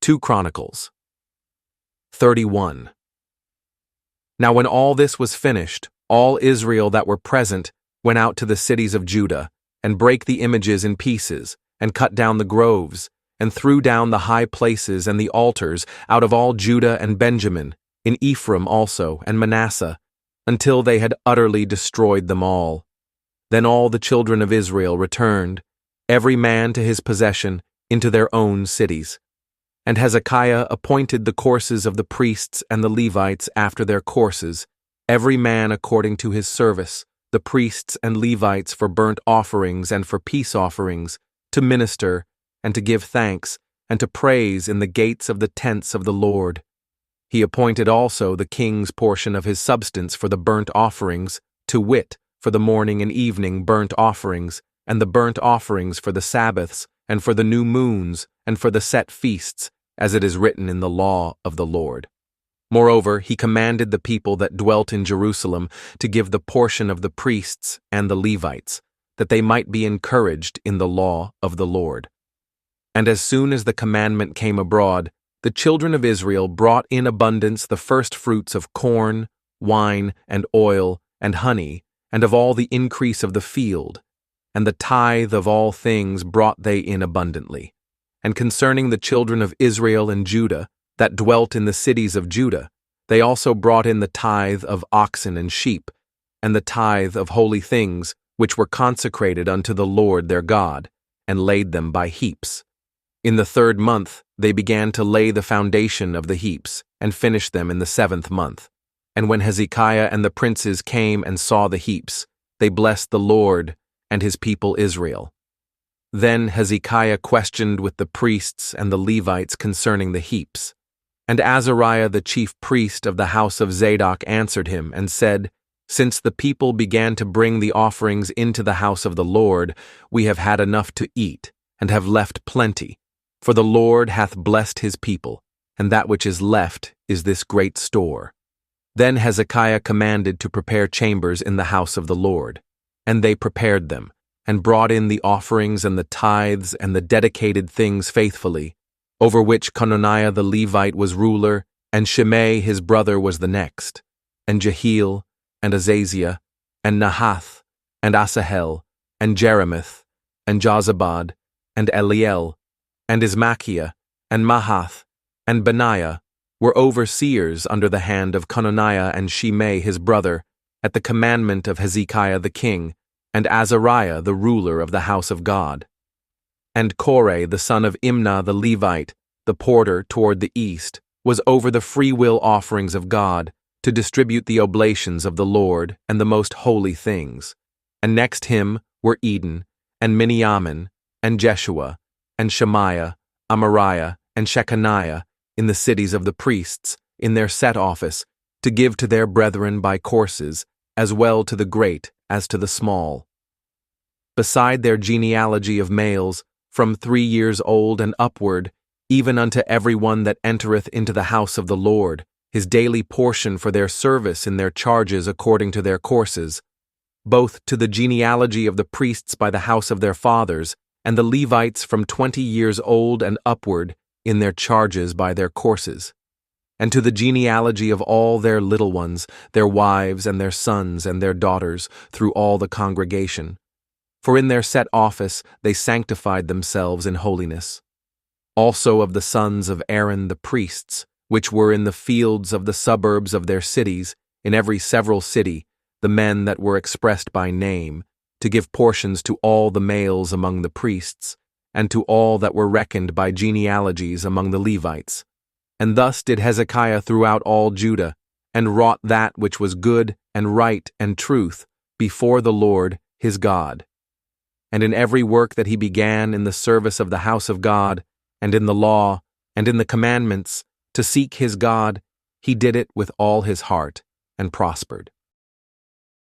2 Chronicles 31. Now when all this was finished, all Israel that were present went out to the cities of Judah, and brake the images in pieces, and cut down the groves, and threw down the high places and the altars out of all Judah and Benjamin, in Ephraim also and Manasseh, until they had utterly destroyed them all. Then all the children of Israel returned, every man to his possession, into their own cities. And Hezekiah appointed the courses of the priests and the Levites after their courses, every man according to his service, the priests and Levites for burnt offerings and for peace offerings, to minister, and to give thanks, and to praise in the gates of the tents of the Lord. He appointed also the king's portion of his substance for the burnt offerings, to wit, for the morning and evening burnt offerings, and the burnt offerings for the Sabbaths, and for the new moons, and for the set feasts, as it is written in the law of the Lord. Moreover, he commanded the people that dwelt in Jerusalem to give the portion of the priests and the Levites, that they might be encouraged in the law of the Lord. And as soon as the commandment came abroad, the children of Israel brought in abundance the first fruits of corn, wine, and oil, and honey, and of all the increase of the field, and the tithe of all things brought they in abundantly. And concerning the children of Israel and Judah, that dwelt in the cities of Judah, they also brought in the tithe of oxen and sheep, and the tithe of holy things, which were consecrated unto the Lord their God, and laid them by heaps. In the 3rd month they began to lay the foundation of the heaps, and finished them in the 7th month. And when Hezekiah and the princes came and saw the heaps, they blessed the Lord and his people Israel. Then Hezekiah questioned with the priests and the Levites concerning the heaps. And Azariah the chief priest of the house of Zadok answered him and said, Since the people began to bring the offerings into the house of the Lord, we have had enough to eat, and have left plenty. For the Lord hath blessed his people, and that which is left is this great store. Then Hezekiah commanded to prepare chambers in the house of the Lord. And they prepared them, and brought in the offerings and the tithes and the dedicated things faithfully, over which Cononiah the Levite was ruler, and Shimei his brother was the next, and Jehiel, and Azaziah, and Nahath, and Asahel, and Jerimoth, and Jozabad, and Eliel, and Ismachiah, and Mahath, and Benaiah, were overseers under the hand of Cononiah and Shimei his brother, at the commandment of Hezekiah the king, and Azariah the ruler of the house of God. And Korah the son of Imnah the Levite, the porter toward the east, was over the freewill offerings of God, to distribute the oblations of the Lord and the most holy things. And next him were Eden, and Miniamin, and Jeshua, and Shemaiah, Amariah, and Shechaniah, in the cities of the priests, in their set office, to give to their brethren by courses, as well to the great as to the small. Beside their genealogy of males, from 3 years old and upward, even unto every one that entereth into the house of the Lord, his daily portion for their service in their charges according to their courses, both to the genealogy of the priests by the house of their fathers, and the Levites from 20 years old and upward, in their charges by their courses, and to the genealogy of all their little ones, their wives and their sons and their daughters, through all the congregation. For in their set office they sanctified themselves in holiness. Also of the sons of Aaron the priests, which were in the fields of the suburbs of their cities, in every several city, the men that were expressed by name, to give portions to all the males among the priests, and to all that were reckoned by genealogies among the Levites. And thus did Hezekiah throughout all Judah, and wrought that which was good and right and truth before the Lord his God. And in every work that he began in the service of the house of God, and in the law, and in the commandments, to seek his God, he did it with all his heart, and prospered.